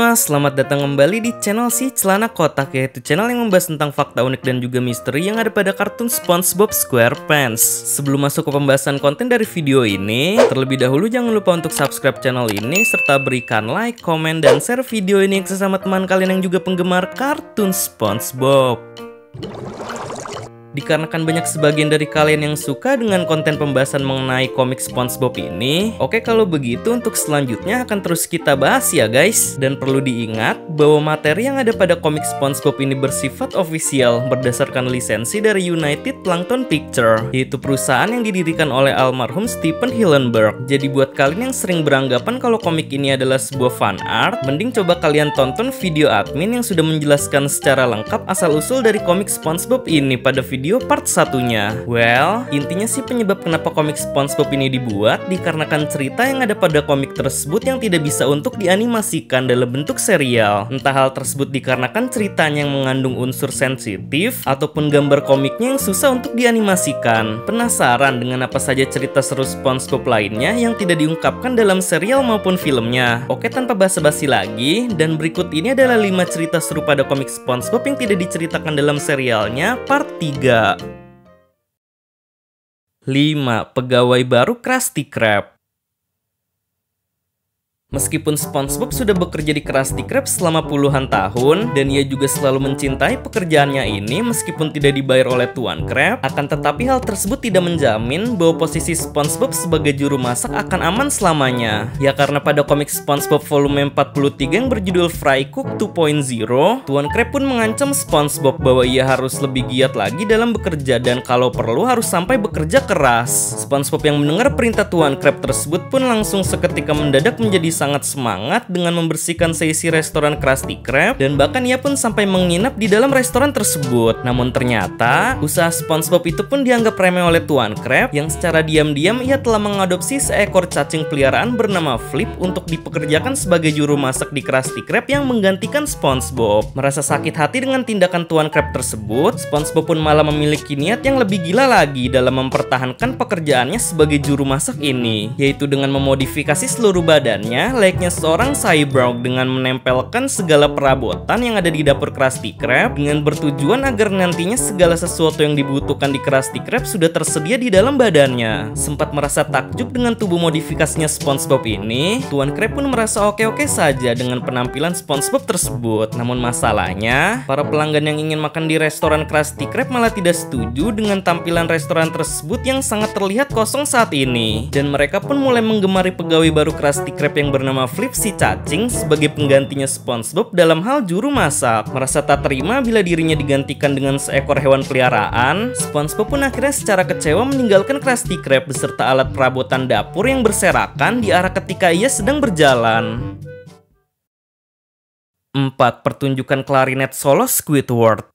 semua, selamat datang kembali di channel si Celana Kotak, yaitu channel yang membahas tentang fakta unik dan juga misteri yang ada pada kartun SpongeBob SquarePants. Sebelum masuk ke pembahasan konten dari video ini, terlebih dahulu jangan lupa untuk subscribe channel ini serta berikan like, komen, dan share video ini ke sesama teman kalian yang juga penggemar kartun SpongeBob. Dikarenakan banyak sebagian dari kalian yang suka dengan konten pembahasan mengenai komik SpongeBob ini, oke, kalau begitu untuk selanjutnya akan terus kita bahas ya guys. Dan perlu diingat bahwa materi yang ada pada komik SpongeBob ini bersifat ofisial berdasarkan lisensi dari United Plankton Pictures, yaitu perusahaan yang didirikan oleh almarhum Stephen Hillenburg. Jadi buat kalian yang sering beranggapan kalau komik ini adalah sebuah fan art, mending coba kalian tonton video admin yang sudah menjelaskan secara lengkap asal-usul dari komik SpongeBob ini pada video part satunya. Well, intinya sih penyebab kenapa komik SpongeBob ini dibuat dikarenakan cerita yang ada pada komik tersebut yang tidak bisa untuk dianimasikan dalam bentuk serial. Entah hal tersebut dikarenakan ceritanya yang mengandung unsur sensitif ataupun gambar komiknya yang susah untuk dianimasikan. Penasaran dengan apa saja cerita seru SpongeBob lainnya yang tidak diungkapkan dalam serial maupun filmnya? Oke, tanpa basa-basi lagi, dan berikut ini adalah 5 cerita seru pada komik SpongeBob yang tidak diceritakan dalam serialnya part 3. 5. Pegawai baru Krusty Krab. Meskipun SpongeBob sudah bekerja di Krusty Krab selama puluhan tahun, dan ia juga selalu mencintai pekerjaannya ini meskipun tidak dibayar oleh Tuan Krab, akan tetapi hal tersebut tidak menjamin bahwa posisi SpongeBob sebagai juru masak akan aman selamanya. Ya karena pada komik SpongeBob volume 43 yang berjudul Fry Cook 2.0, Tuan Krab pun mengancam SpongeBob bahwa ia harus lebih giat lagi dalam bekerja dan kalau perlu harus sampai bekerja keras. SpongeBob yang mendengar perintah Tuan Krab tersebut pun langsung seketika mendadak menjadi sangat semangat dengan membersihkan seisi restoran Krusty Krab, dan bahkan ia pun sampai menginap di dalam restoran tersebut. Namun ternyata usaha SpongeBob itu pun dianggap remeh oleh Tuan Krab yang secara diam-diam ia telah mengadopsi seekor cacing peliharaan bernama Flip untuk dipekerjakan sebagai juru masak di Krusty Krab yang menggantikan SpongeBob. Merasa sakit hati dengan tindakan Tuan Krab tersebut, SpongeBob pun malah memiliki niat yang lebih gila lagi dalam mempertahankan pekerjaannya sebagai juru masak ini, yaitu dengan memodifikasi seluruh badannya layaknya seorang cyborg dengan menempelkan segala perabotan yang ada di dapur Krusty Krab dengan bertujuan agar nantinya segala sesuatu yang dibutuhkan di Krusty Krab sudah tersedia di dalam badannya. Sempat merasa takjub dengan tubuh modifikasinya SpongeBob ini, Tuan Krab pun merasa oke-oke saja dengan penampilan SpongeBob tersebut. Namun masalahnya, para pelanggan yang ingin makan di restoran Krusty Krab malah tidak setuju dengan tampilan restoran tersebut yang sangat terlihat kosong saat ini, dan mereka pun mulai menggemari pegawai baru Krusty Krab yang bernama Flip si cacing sebagai penggantinya SpongeBob dalam hal juru masak. Merasa tak terima bila dirinya digantikan dengan seekor hewan peliharaan, SpongeBob pun akhirnya secara kecewa meninggalkan Krusty Krab beserta alat perabotan dapur yang berserakan di arah ketika ia sedang berjalan. 4. Pertunjukan klarinet solo Squidward.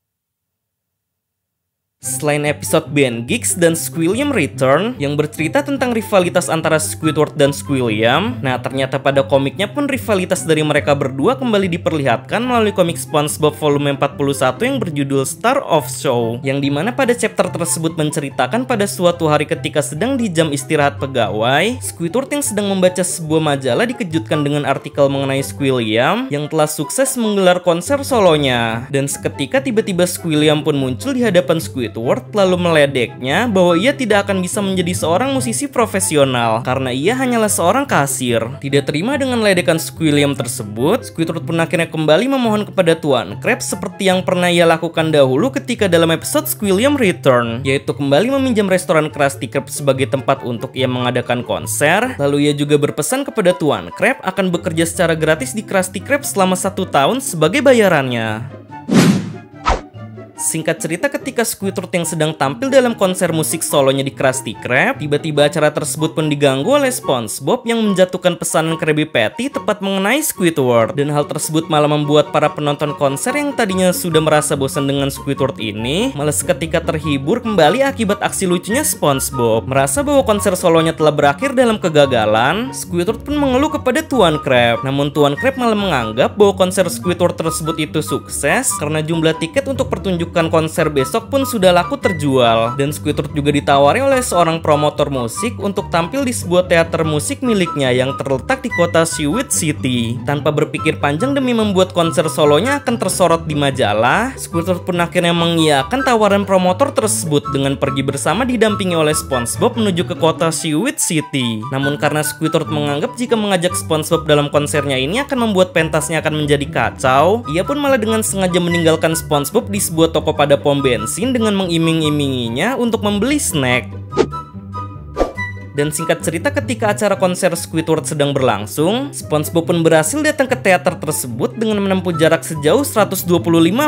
Selain episode Ben Geeks dan Squilliam Return yang bercerita tentang rivalitas antara Squidward dan Squilliam, nah ternyata pada komiknya pun rivalitas dari mereka berdua kembali diperlihatkan melalui komik SpongeBob volume 41 yang berjudul Star of Show, yang dimana pada chapter tersebut menceritakan pada suatu hari ketika sedang di jam istirahat pegawai, Squidward yang sedang membaca sebuah majalah dikejutkan dengan artikel mengenai Squilliam yang telah sukses menggelar konser solonya, dan seketika tiba-tiba Squilliam pun muncul di hadapan Squidward lalu meledeknya bahwa ia tidak akan bisa menjadi seorang musisi profesional karena ia hanyalah seorang kasir. Tidak terima dengan ledekan Squilliam tersebut, Squidward pun akhirnya kembali memohon kepada Tuan Krab seperti yang pernah ia lakukan dahulu ketika dalam episode Squilliam Return, yaitu kembali meminjam restoran Krusty Krab sebagai tempat untuk ia mengadakan konser. Lalu ia juga berpesan kepada Tuan Krab akan bekerja secara gratis di Krusty Krab selama 1 tahun sebagai bayarannya. Singkat cerita, ketika Squidward yang sedang tampil dalam konser musik solonya di Krusty Krab, tiba-tiba acara tersebut pun diganggu oleh SpongeBob yang menjatuhkan pesanan Krabby Patty tepat mengenai Squidward. Dan hal tersebut malah membuat para penonton konser yang tadinya sudah merasa bosan dengan Squidward ini malah seketika terhibur kembali akibat aksi lucunya SpongeBob. Merasa bahwa konser solonya telah berakhir dalam kegagalan, Squidward pun mengeluh kepada Tuan Krab. Namun Tuan Krab malah menganggap bahwa konser Squidward tersebut itu sukses karena jumlah tiket untuk pertunjukan pertunjukan konser besok pun sudah laku terjual. Dan Squidward juga ditawari oleh seorang promotor musik untuk tampil di sebuah teater musik miliknya yang terletak di kota Seaweed City. Tanpa berpikir panjang demi membuat konser solonya akan tersorot di majalah, Squidward pun akhirnya mengiyakan tawaran promotor tersebut dengan pergi bersama didampingi oleh SpongeBob menuju ke kota Seaweed City. Namun karena Squidward menganggap jika mengajak SpongeBob dalam konsernya ini akan membuat pentasnya akan menjadi kacau, ia pun malah dengan sengaja meninggalkan SpongeBob di sebuah toko pada pom bensin dengan mengiming-iminginya untuk membeli snack. Dan singkat cerita, ketika acara konser Squidward sedang berlangsung, SpongeBob pun berhasil datang ke teater tersebut dengan menempuh jarak sejauh 125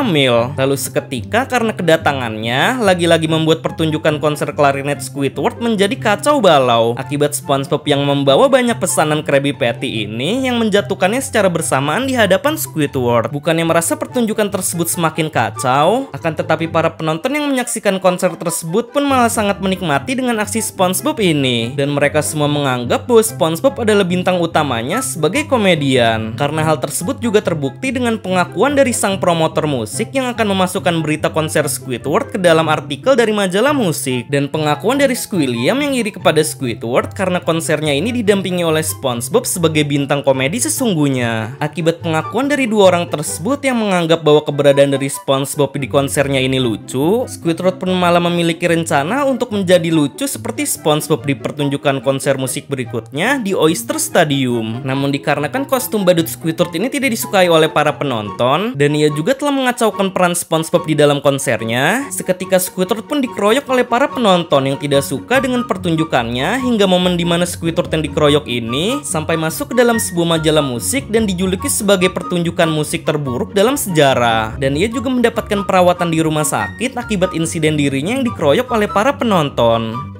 mil. Lalu seketika karena kedatangannya, lagi-lagi membuat pertunjukan konser klarinet Squidward menjadi kacau balau. Akibat SpongeBob yang membawa banyak pesanan Krabby Patty ini yang menjatuhkannya secara bersamaan di hadapan Squidward. Bukannya merasa pertunjukan tersebut semakin kacau, akan tetapi para penonton yang menyaksikan konser tersebut pun malah sangat menikmati dengan aksi SpongeBob ini. Dan mereka semua menganggap bahwa SpongeBob adalah bintang utamanya sebagai komedian. Karena hal tersebut juga terbukti dengan pengakuan dari sang promotor musik yang akan memasukkan berita konser Squidward ke dalam artikel dari majalah musik. Dan pengakuan dari Squilliam yang iri kepada Squidward karena konsernya ini didampingi oleh SpongeBob sebagai bintang komedi sesungguhnya. Akibat pengakuan dari dua orang tersebut yang menganggap bahwa keberadaan dari SpongeBob di konsernya ini lucu, Squidward pun malah memiliki rencana untuk menjadi lucu seperti SpongeBob di pertunjukan konser musik berikutnya di Oyster Stadium. Namun dikarenakan kostum badut Squidward ini tidak disukai oleh para penonton dan ia juga telah mengacaukan peran SpongeBob di dalam konsernya, seketika Squidward pun dikeroyok oleh para penonton yang tidak suka dengan pertunjukannya hingga momen dimana Squidward yang dikeroyok ini sampai masuk ke dalam sebuah majalah musik dan dijuluki sebagai pertunjukan musik terburuk dalam sejarah. Dan ia juga mendapatkan perawatan di rumah sakit akibat insiden dirinya yang dikeroyok oleh para penonton.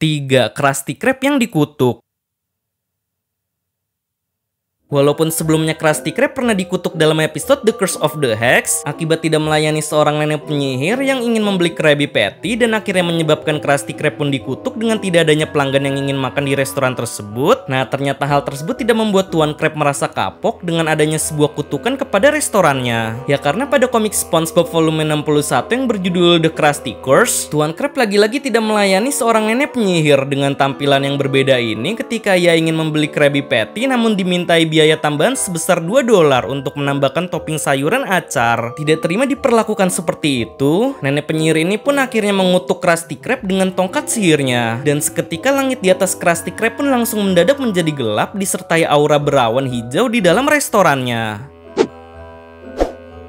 3. Krusty Krab yang dikutuk. Walaupun sebelumnya Krusty Krab pernah dikutuk dalam episode The Curse of the Hex akibat tidak melayani seorang nenek penyihir yang ingin membeli Krabby Patty dan akhirnya menyebabkan Krusty Krab pun dikutuk dengan tidak adanya pelanggan yang ingin makan di restoran tersebut. Nah, ternyata hal tersebut tidak membuat Tuan Krab merasa kapok dengan adanya sebuah kutukan kepada restorannya. Ya karena pada komik SpongeBob volume 61 yang berjudul The Krusty Curse, Tuan Krab lagi-lagi tidak melayani seorang nenek penyihir dengan tampilan yang berbeda ini ketika ia ingin membeli Krabby Patty namun dimintai biaya tambahan sebesar $2 untuk menambahkan topping sayuran acar. Tidak terima diperlakukan seperti itu, nenek penyihir ini pun akhirnya mengutuk Krusty Krab dengan tongkat sihirnya. Dan seketika langit di atas Krusty Krab pun langsung mendadak menjadi gelap disertai aura berawan hijau di dalam restorannya.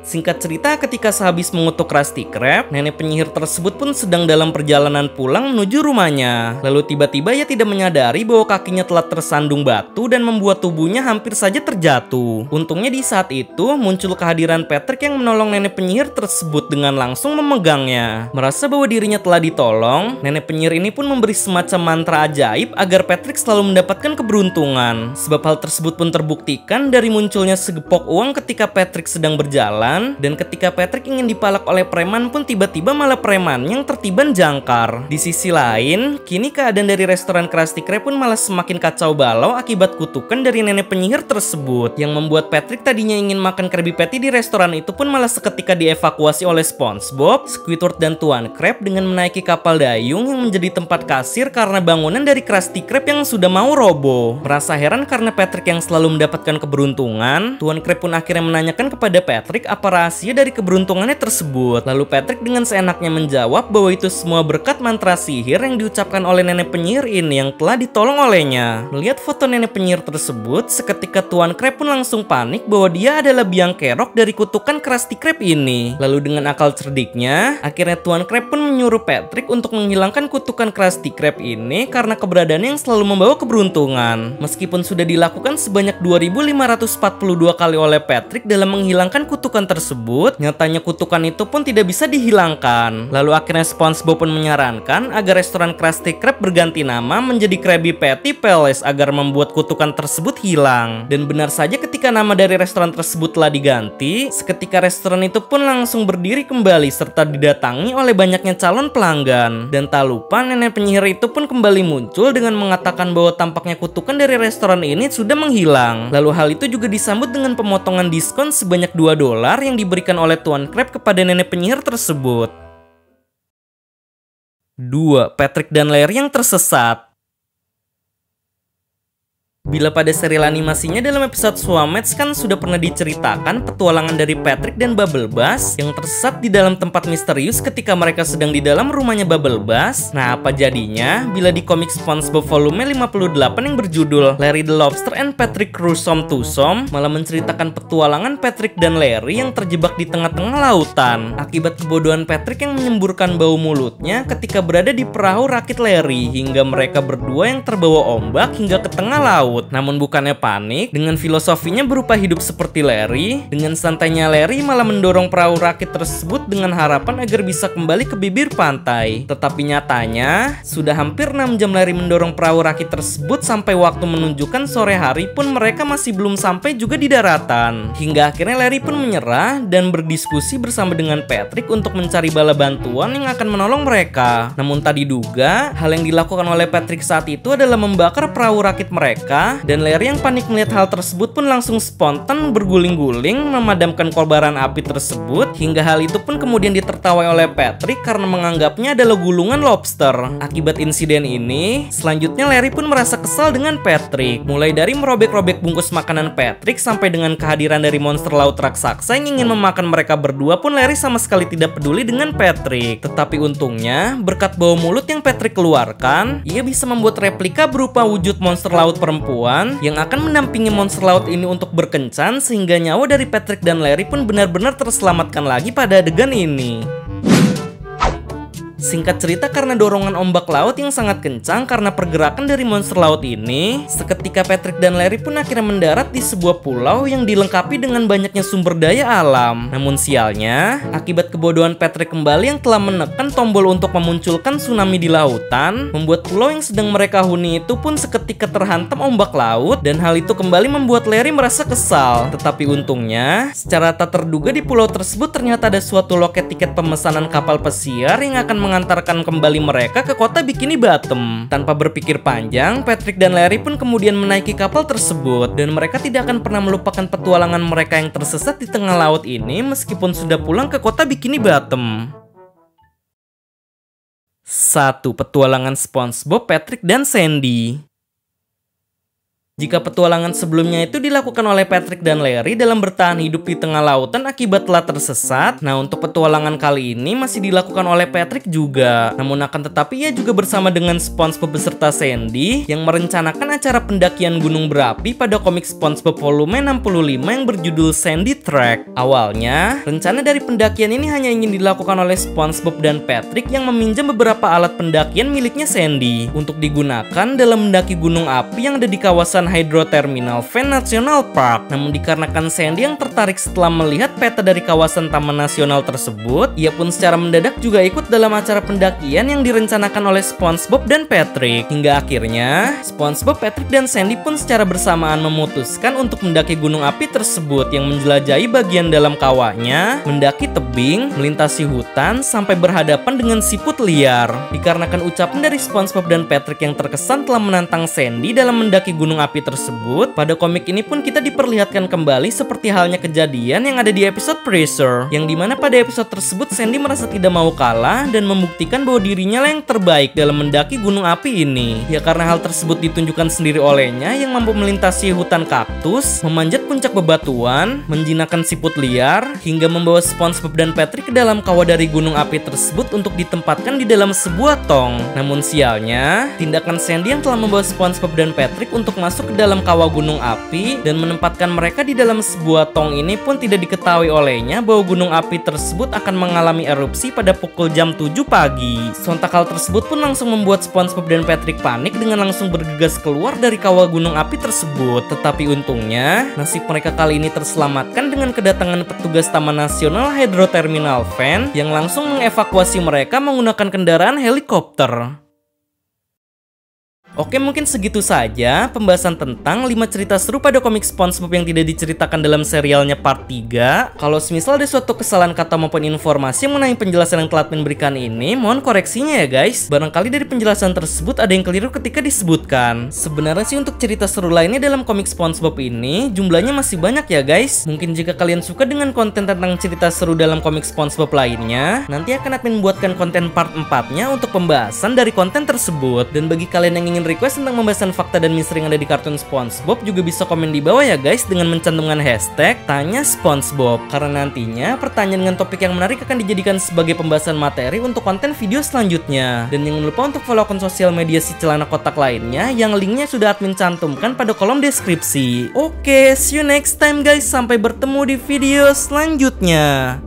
Singkat cerita, ketika sehabis mengutuk Krusty Krab, nenek penyihir tersebut pun sedang dalam perjalanan pulang menuju rumahnya. Lalu tiba-tiba ia tidak menyadari bahwa kakinya telah tersandung batu dan membuat tubuhnya hampir saja terjatuh. Untungnya di saat itu muncul kehadiran Patrick yang menolong nenek penyihir tersebut dengan langsung memegangnya. Merasa bahwa dirinya telah ditolong, nenek penyihir ini pun memberi semacam mantra ajaib agar Patrick selalu mendapatkan keberuntungan. Sebab hal tersebut pun terbuktikan dari munculnya segepok uang ketika Patrick sedang berjalan. Dan ketika Patrick ingin dipalak oleh preman pun tiba-tiba malah preman yang tertiban jangkar. Di sisi lain, kini keadaan dari restoran Krusty Krab pun malah semakin kacau balau akibat kutukan dari nenek penyihir tersebut, yang membuat Patrick tadinya ingin makan Krabby Patty di restoran itu pun malah seketika dievakuasi oleh SpongeBob, Squidward dan Tuan Krab dengan menaiki kapal dayung yang menjadi tempat kasir karena bangunan dari Krusty Krab yang sudah mau roboh. Merasa heran karena Patrick yang selalu mendapatkan keberuntungan, Tuan Krab pun akhirnya menanyakan kepada Patrick apa rahasia dari keberuntungannya tersebut. Lalu Patrick dengan seenaknya menjawab bahwa itu semua berkat mantra sihir yang diucapkan oleh nenek penyihir ini yang telah ditolong olehnya. Melihat foto nenek penyihir tersebut, seketika Tuan Krab pun langsung panik bahwa dia adalah biang kerok dari kutukan Krusty Krab ini. Lalu dengan akal cerdiknya, akhirnya Tuan Krab pun menyuruh Patrick untuk menghilangkan kutukan Krusty Krab ini karena keberadaannya yang selalu membawa keberuntungan. Meskipun sudah dilakukan sebanyak 2542 kali oleh Patrick dalam menghilangkan kutukan tersebut, nyatanya kutukan itu pun tidak bisa dihilangkan. Lalu akhirnya SpongeBob pun menyarankan agar restoran Krusty Krab berganti nama menjadi Krabby Patty Palace agar membuat kutukan tersebut hilang. Dan benar saja ketika nama dari restoran tersebut telah diganti, seketika restoran itu pun langsung berdiri kembali serta didatangi oleh banyaknya calon pelanggan. Dan tak lupa nenek penyihir itu pun kembali muncul dengan mengatakan bahwa tampaknya kutukan dari restoran ini sudah menghilang. Lalu hal itu juga disambut dengan pemotongan diskon sebanyak $2 besar yang diberikan oleh Tuan Crab kepada nenek penyihir tersebut. 2. Patrick dan Larry yang tersesat. Bila pada serial animasinya dalam episode Swamets kan sudah pernah diceritakan petualangan dari Patrick dan Bubble Bass yang tersesat di dalam tempat misterius ketika mereka sedang di dalam rumahnya Bubble Bass. Nah, apa jadinya bila di komik SpongeBob volume 58 yang berjudul Larry the Lobster and Patrick Crusoe Twosome malah menceritakan petualangan Patrick dan Larry yang terjebak di tengah-tengah lautan akibat kebodohan Patrick yang menyemburkan bau mulutnya ketika berada di perahu rakit Larry hingga mereka berdua yang terbawa ombak hingga ke tengah laut. Namun bukannya panik, dengan filosofinya berupa hidup seperti Larry, dengan santainya Larry malah mendorong perahu rakit tersebut dengan harapan agar bisa kembali ke bibir pantai. Tetapi nyatanya, sudah hampir 6 jam Larry mendorong perahu rakit tersebut sampai waktu menunjukkan sore hari pun mereka masih belum sampai juga di daratan. Hingga akhirnya Larry pun menyerah dan berdiskusi bersama dengan Patrick untuk mencari bala bantuan yang akan menolong mereka. Namun tak diduga, hal yang dilakukan oleh Patrick saat itu adalah membakar perahu rakit mereka. Dan Larry yang panik melihat hal tersebut pun langsung spontan berguling-guling memadamkan kobaran api tersebut hingga hal itu pun kemudian ditertawai oleh Patrick karena menganggapnya adalah gulungan lobster. Akibat insiden ini, selanjutnya Larry pun merasa kesal dengan Patrick, mulai dari merobek-robek bungkus makanan Patrick sampai dengan kehadiran dari monster laut raksasa yang ingin memakan mereka berdua pun Larry sama sekali tidak peduli dengan Patrick. Tetapi untungnya, berkat bau mulut yang Patrick keluarkan, ia bisa membuat replika berupa wujud monster laut perempuan yang akan mendampingi monster laut ini untuk berkencan sehingga nyawa dari Patrick dan Larry pun benar-benar terselamatkan lagi pada adegan ini. Singkat cerita, karena dorongan ombak laut yang sangat kencang karena pergerakan dari monster laut ini, seketika Patrick dan Larry pun akhirnya mendarat di sebuah pulau yang dilengkapi dengan banyaknya sumber daya alam. Namun sialnya, akibat kebodohan Patrick kembali yang telah menekan tombol untuk memunculkan tsunami di lautan, membuat pulau yang sedang mereka huni itu pun seketika terhantam ombak laut dan hal itu kembali membuat Larry merasa kesal. Tetapi untungnya, secara tak terduga di pulau tersebut ternyata ada suatu loket tiket pemesanan kapal pesiar yang akan mengantarkan kembali mereka ke kota Bikini Bottom. Tanpa berpikir panjang, Patrick dan Larry pun kemudian menaiki kapal tersebut dan mereka tidak akan pernah melupakan petualangan mereka yang tersesat di tengah laut ini meskipun sudah pulang ke kota Bikini Bottom. 1. Petualangan SpongeBob, Patrick, dan Sandy. Jika petualangan sebelumnya itu dilakukan oleh Patrick dan Larry dalam bertahan hidup di tengah lautan akibat telah tersesat, nah untuk petualangan kali ini masih dilakukan oleh Patrick juga. Namun akan tetapi ia juga bersama dengan SpongeBob beserta Sandy yang merencanakan acara pendakian gunung berapi pada komik SpongeBob volume 65 yang berjudul Sandy Trek. Awalnya, rencana dari pendakian ini hanya ingin dilakukan oleh SpongeBob dan Patrick yang meminjam beberapa alat pendakian miliknya Sandy untuk digunakan dalam mendaki gunung api yang ada di kawasan Hydroterminal Fan National Park. Namun dikarenakan Sandy yang tertarik setelah melihat peta dari kawasan Taman Nasional tersebut, ia pun secara mendadak juga ikut dalam acara pendakian yang direncanakan oleh SpongeBob dan Patrick. Hingga akhirnya, SpongeBob, Patrick, dan Sandy pun secara bersamaan memutuskan untuk mendaki gunung api tersebut yang menjelajahi bagian dalam kawahnya, mendaki tebing, melintasi hutan, sampai berhadapan dengan siput liar. Dikarenakan ucapan dari SpongeBob dan Patrick yang terkesan telah menantang Sandy dalam mendaki gunung api tersebut, pada komik ini pun kita diperlihatkan kembali seperti halnya kejadian yang ada di episode Pressure, yang dimana pada episode tersebut Sandy merasa tidak mau kalah dan membuktikan bahwa dirinya lah yang terbaik dalam mendaki gunung api ini. Ya karena hal tersebut ditunjukkan sendiri olehnya yang mampu melintasi hutan kaktus, memanjat puncak bebatuan, menjinakkan siput liar, hingga membawa SpongeBob dan Patrick ke dalam kawah dari gunung api tersebut untuk ditempatkan di dalam sebuah tong. Namun sialnya, tindakan Sandy yang telah membawa SpongeBob dan Patrick untuk masuk ke dalam kawah gunung api dan menempatkan mereka di dalam sebuah tong ini pun tidak diketahui olehnya bahwa gunung api tersebut akan mengalami erupsi pada pukul jam 7 pagi. Sontak hal tersebut pun langsung membuat SpongeBob dan Patrick panik dengan langsung bergegas keluar dari kawah gunung api tersebut. Tetapi untungnya, nasib mereka kali ini terselamatkan dengan kedatangan petugas Taman Nasional Hydroterminal Fan yang langsung mengevakuasi mereka menggunakan kendaraan helikopter. Oke, mungkin segitu saja pembahasan tentang 5 cerita seru pada komik SpongeBob yang tidak diceritakan dalam serialnya part 3. Kalau semisal ada suatu kesalahan kata maupun informasi mengenai penjelasan yang telah memberikan ini, mohon koreksinya ya guys. Barangkali dari penjelasan tersebut ada yang keliru ketika disebutkan. Sebenarnya sih untuk cerita seru lainnya dalam komik SpongeBob ini jumlahnya masih banyak ya guys. Mungkin jika kalian suka dengan konten tentang cerita seru dalam komik SpongeBob lainnya, nanti akan admin buatkan konten part 4-nya untuk pembahasan dari konten tersebut. Dan bagi kalian yang ingin request tentang pembahasan fakta dan misteri yang ada di kartun SpongeBob juga bisa komen di bawah ya guys dengan mencantumkan hashtag Tanya SpongeBob, karena nantinya pertanyaan dengan topik yang menarik akan dijadikan sebagai pembahasan materi untuk konten video selanjutnya. Dan jangan lupa untuk follow akun sosial media si celana kotak lainnya yang linknya sudah admin cantumkan pada kolom deskripsi. Oke, see you next time guys, sampai bertemu di video selanjutnya.